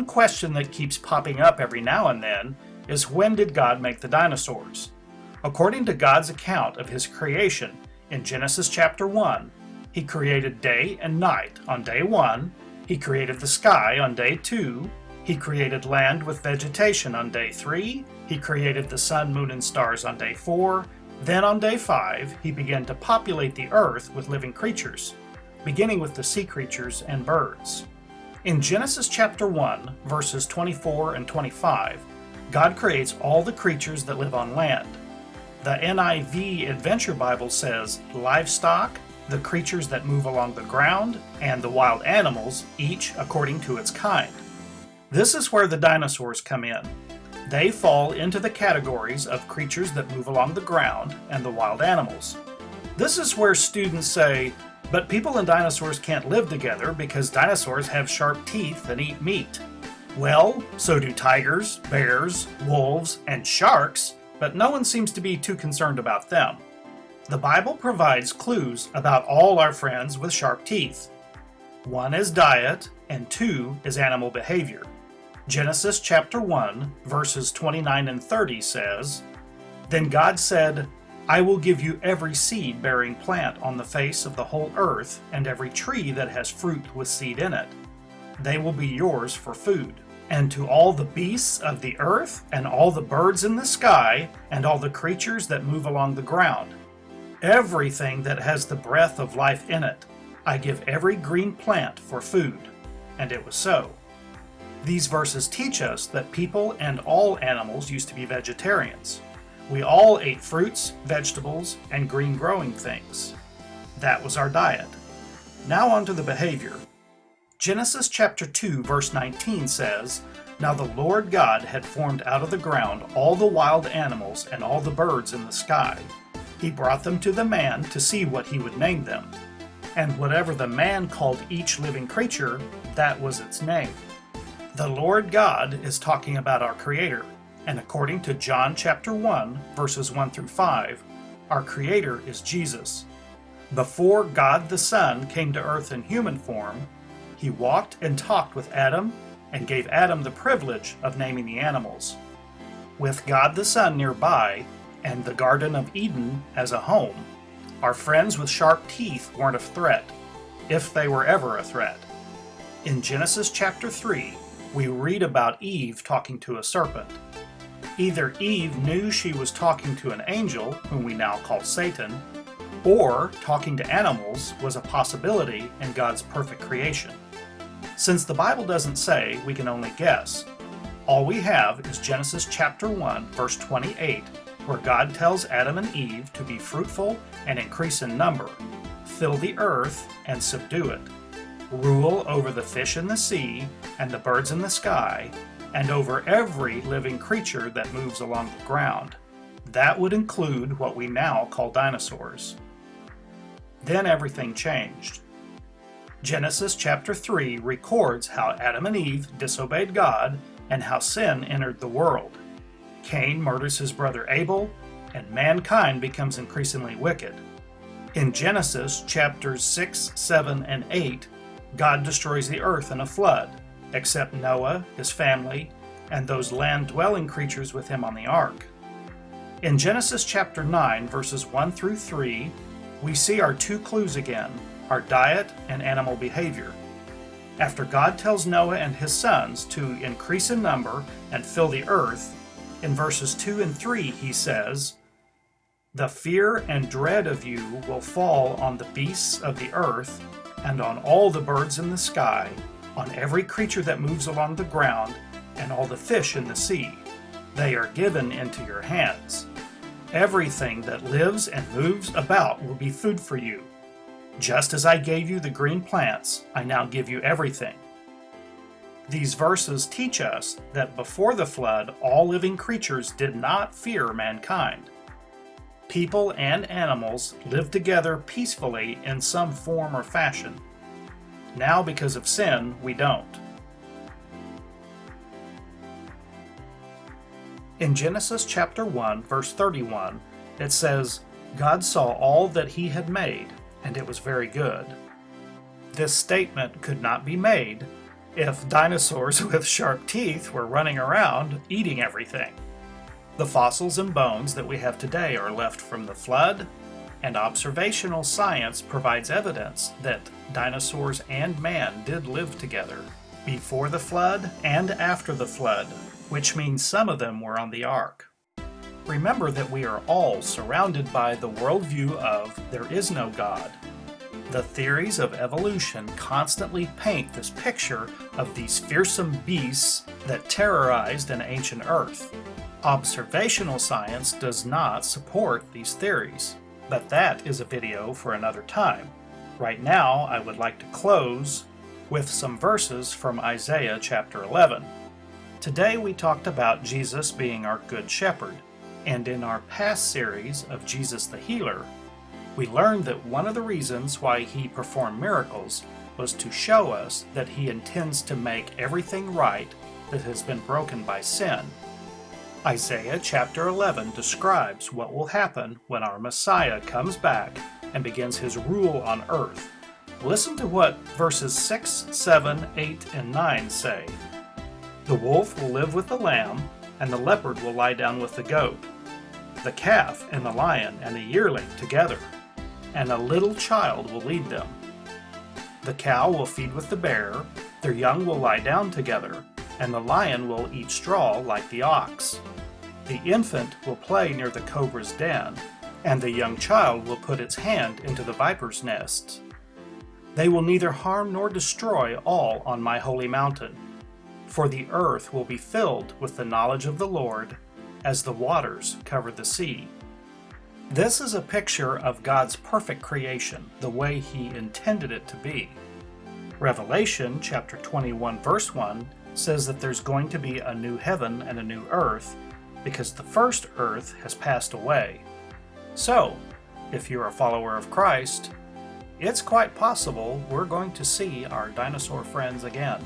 one question that keeps popping up every now and then is, when did God make the dinosaurs? According to God's account of his creation in Genesis chapter 1, he created day and night on day 1, he created the sky on day 2, he created land with vegetation on day 3, he created the sun, moon, and stars on day 4, then on day 5 he began to populate the earth with living creatures, beginning with the sea creatures and birds. In Genesis chapter 1, verses 24 and 25, God creates all the creatures that live on land. The NIV Adventure Bible says livestock, the creatures that move along the ground, and the wild animals, each according to its kind. This is where the dinosaurs come in. They fall into the categories of creatures that move along the ground and the wild animals. This is where students say, but people and dinosaurs can't live together because dinosaurs have sharp teeth and eat meat. Well, so do tigers, bears, wolves, and sharks, but no one seems to be too concerned about them. The Bible provides clues about all our friends with sharp teeth. 1 is diet, and 2 is animal behavior. Genesis chapter 1, verses 29 and 30 says, "Then God said, I will give you every seed-bearing plant on the face of the whole earth, and every tree that has fruit with seed in it. They will be yours for food. And to all the beasts of the earth, and all the birds in the sky, and all the creatures that move along the ground, everything that has the breath of life in it, I give every green plant for food." And it was so. These verses teach us that people and all animals used to be vegetarians. We all ate fruits, vegetables, and green growing things. That was our diet. Now on to the behavior. Genesis chapter 2 verse 19 says, "Now the Lord God had formed out of the ground all the wild animals and all the birds in the sky. He brought them to the man to see what he would name them. And whatever the man called each living creature, that was its name." The Lord God is talking about our Creator, and according to John chapter 1, verses 1 through 5, our Creator is Jesus. Before God the Son came to earth in human form, he walked and talked with Adam and gave Adam the privilege of naming the animals. With God the Son nearby, and the Garden of Eden as a home, our friends with sharp teeth weren't a threat, if they were ever a threat. In Genesis chapter 3, we read about Eve talking to a serpent. Either Eve knew she was talking to an angel, whom we now call Satan, or talking to animals was a possibility in God's perfect creation. Since the Bible doesn't say, we can only guess. All we have is Genesis chapter 1, verse 28, where God tells Adam and Eve to be fruitful and increase in number, fill the earth and subdue it, rule over the fish in the sea and the birds in the sky, and over every living creature that moves along the ground. That would include what we now call dinosaurs. Then everything changed. Genesis chapter 3 records how Adam and Eve disobeyed God and how sin entered the world. Cain murders his brother Abel, and mankind becomes increasingly wicked. In Genesis chapters 6, 7, and 8, God destroys the earth in a flood, except Noah, his family, and those land-dwelling creatures with him on the ark. In Genesis chapter 9, verses 1 through 3, we see our two clues again, our diet and animal behavior. After God tells Noah and his sons to increase in number and fill the earth, in verses 2 and 3 he says, "The fear and dread of you will fall on the beasts of the earth, and on all the birds in the sky, on every creature that moves along the ground, and all the fish in the sea. They are given into your hands. Everything that lives and moves about will be food for you. Just as I gave you the green plants, I now give you everything." These verses teach us that before the flood, all living creatures did not fear mankind. People and animals lived together peacefully in some form or fashion. Now, because of sin, we don't. In Genesis chapter 1, verse 31, it says, "God saw all that he had made, and it was very good." This statement could not be made if dinosaurs with sharp teeth were running around eating everything. The fossils and bones that we have today are left from the flood, and observational science provides evidence that dinosaurs and man did live together before the flood and after the flood, which means some of them were on the ark. Remember that we are all surrounded by the worldview of there is no God. The theories of evolution constantly paint this picture of these fearsome beasts that terrorized an ancient Earth. Observational science does not support these theories, but that is a video for another time. Right now, I would like to close with some verses from Isaiah chapter 11. Today we talked about Jesus being our Good Shepherd, and in our past series of Jesus the Healer, we learned that one of the reasons why he performed miracles was to show us that he intends to make everything right that has been broken by sin. Isaiah chapter 11 describes what will happen when our Messiah comes back and begins his rule on earth. Listen to what verses 6, 7, 8, and 9 say. The wolf will live with the lamb, and the leopard will lie down with the goat. The calf and the lion and the yearling together, and a little child will lead them. The cow will feed with the bear, their young will lie down together, and the lion will eat straw like the ox. The infant will play near the cobra's den, and the young child will put its hand into the viper's nest. They will neither harm nor destroy all on my holy mountain, for the earth will be filled with the knowledge of the Lord, as the waters cover the sea. This is a picture of God's perfect creation, the way he intended it to be. Revelation chapter 21 verse 1 says that there's going to be a new heaven and a new earth because the first earth has passed away. So, if you're a follower of Christ, it's quite possible we're going to see our dinosaur friends again.